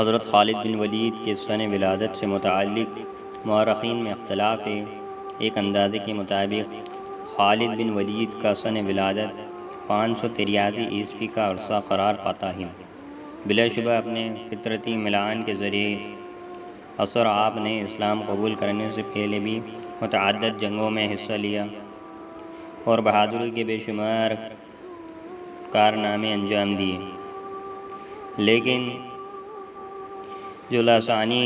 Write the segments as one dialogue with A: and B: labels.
A: حضرت خالد بن ولید کے سن ولادت سے متعلق مورخین میں اختلاف ہے۔ ایک اندازے کے مطابق خالد بن ولید کا سن ولادت 583 عیسوی کا عرصہ قرار پاتا ہے۔ بلا شبہ اپنے فطرتی ملان کے ذریعے اثر آپ نے اسلام قبول کرنے سے پہلے بھی متعدد جنگوں میں حصہ لیا اور بہادری کے بے شمار کارنامے انجام دیے، لیکن جو لاسانی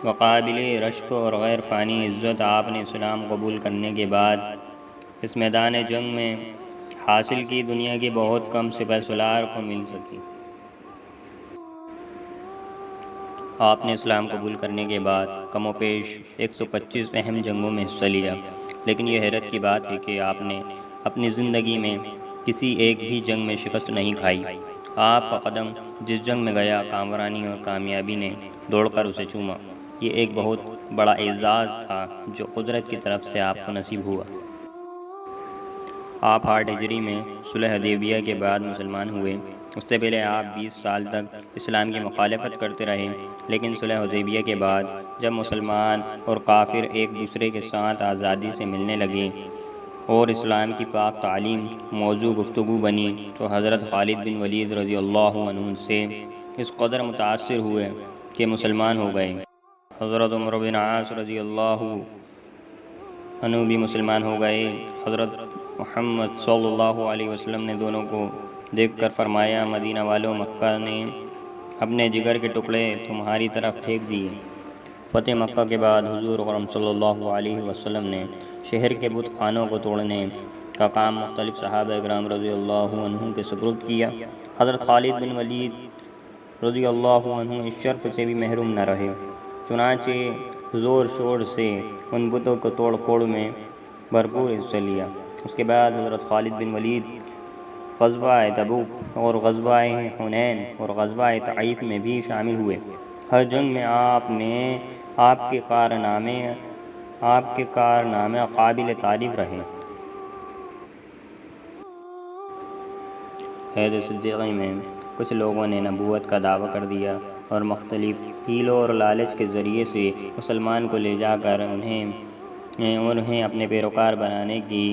A: وقابل رشک اور غیر فانی عزت آپ نے اسلام قبول کرنے کے بعد اس میدان جنگ میں حاصل کی، دنیا کے بہت کم سپہ سالار کو مل سکی۔ آپ نے اسلام قبول کرنے کے بعد کم و بیش 125 اہم جنگوں میں حصہ لیا، لیکن یہ حیرت کی بات ہے کہ آپ نے اپنی زندگی میں کسی ایک بھی جنگ میں شکست نہیں کھائی۔ آپ کا قدم جس جنگ میں گیا، کامرانی اور کامیابی نے دوڑ کر اسے چوما۔ یہ ایک بہت بڑا اعزاز تھا جو قدرت کی طرف سے آپ کو نصیب ہوا۔ آپ 8 ہجری میں صلح حدیبیہ کے بعد مسلمان ہوئے۔ اس سے پہلے آپ 20 سال تک اسلام کی مخالفت کرتے رہے، لیکن صلح حدیبیہ کے بعد جب مسلمان اور کافر ایک دوسرے کے ساتھ آزادی سے ملنے لگے اور اسلام کی پاک تعلیم موضوع گفتگو بنی تو حضرت خالد بن ولید رضی اللہ عنہ سے اس قدر متاثر ہوئے کہ مسلمان ہو گئے۔ حضرت عمر بن عاص رضی اللہ عنہ بھی مسلمان ہو گئے۔ حضرت محمد صلی اللہ علیہ وسلم نے دونوں کو دیکھ کر فرمایا، مدینہ والوں، مکہ نے اپنے جگر کے ٹکڑے تمہاری طرف پھینک دیے۔ فتح مکہ کے بعد حضور اکرم صلی اللہ علیہ وسلم نے شہر کے بت خانوں کو توڑنے کا کام مختلف صحابہ کرام رضی اللہ عنہ کے سپرد کیا۔ حضرت خالد بن ولید رضی اللہ عنہ اس شرف سے بھی محروم نہ رہے، چنانچہ زور شور سے ان بتوں کو توڑ پھوڑ میں بھرپور حصہ لیا۔ اس کے بعد حضرت خالد بن ولید غزوہ تبوک اور غزوہ حنین اور غزوہ طائف میں بھی شامل ہوئے۔ ہر جنگ میں آپ کے کارنامے قابل تعریف رہے۔ عہد صدیقی میں کچھ لوگوں نے نبوت کا دعویٰ کر دیا اور مختلف ہیلوں اور لالچ کے ذریعے سے مسلمان کو لے جا کر انہیں اپنے پیروکار بنانے کی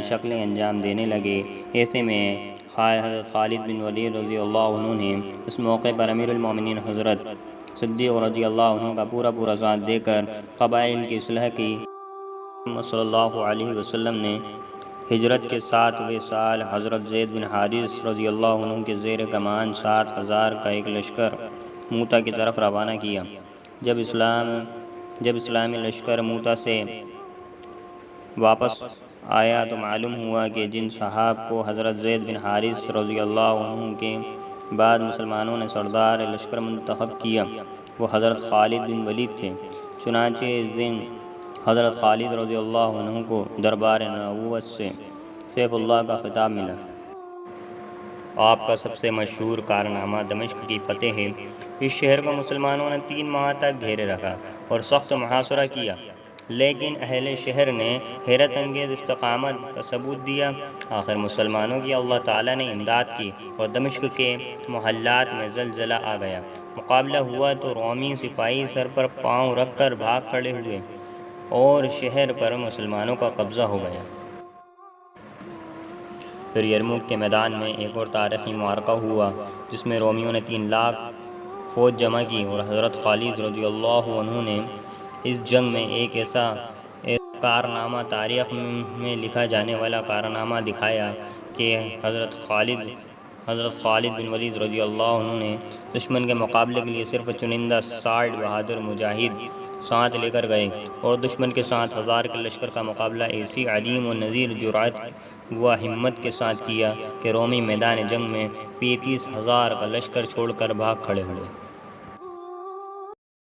A: شکلیں انجام دینے لگے۔ ایسے میں حضرت خالد بن ولید رضی اللہ عنہ نے اس موقع پر امیر المومنین حضرت صدیق رضی اللہ عنہ کا پورا ساتھ دے کر قبائل کی اصلاح کی۔ محمد صلی اللہ علیہ وسلم نے ہجرت کے 7ویں سال حضرت زید بن حارث رضی اللہ عنہ کے زیر کمان 7000 کا ایک لشکر موتا کی طرف روانہ کیا۔ جب اسلامی لشکر موتا سے واپس آیا تو معلوم ہوا کہ جن صحاب کو حضرت زید بن حارث رضی اللہ عنہ کے بعد مسلمانوں نے سردار لشکر منتخب کیا وہ حضرت خالد بن ولید تھے۔ چنانچہ اس دن حضرت خالد رضی اللہ عنہ کو دربار نبوت سے سیف اللہ کا خطاب ملا۔ آپ کا سب سے مشہور کارنامہ دمشق کی فتح ہے۔ اس شہر کو مسلمانوں نے 3 ماہ تک گھیرے رکھا اور سخت محاصرہ کیا، لیکن اہل شہر نے حیرت انگیز استقامت کا ثبوت دیا۔ آخر مسلمانوں کی اللہ تعالیٰ نے امداد کی اور دمشق کے محلات میں زلزلہ آ گیا۔ مقابلہ ہوا تو رومی سپاہی سر پر پاؤں رکھ کر بھاگ کھڑے ہوئے اور شہر پر مسلمانوں کا قبضہ ہو گیا۔ پھر یرموک کے میدان میں ایک اور تاریخی معرکہ ہوا جس میں رومیوں نے 3 لاکھ فوج جمع کی اور حضرت خالد رضی اللہ عنہ نے اس جنگ میں ایک ایسا کارنامہ، تاریخ میں لکھا جانے والا کارنامہ دکھایا کہ حضرت خالد بن ولید رضی اللہ عنہ نے دشمن کے مقابلے کے لیے صرف چنندہ 60 بہادر مجاہد ساتھ لے کر گئے اور دشمن کے 7000 کے لشکر کا مقابلہ ایسی عظیم و نذیر جرأت و ہمت کے ساتھ کیا کہ رومی میدان جنگ میں 35000 کا لشکر چھوڑ کر بھاگ کھڑے ہوئے۔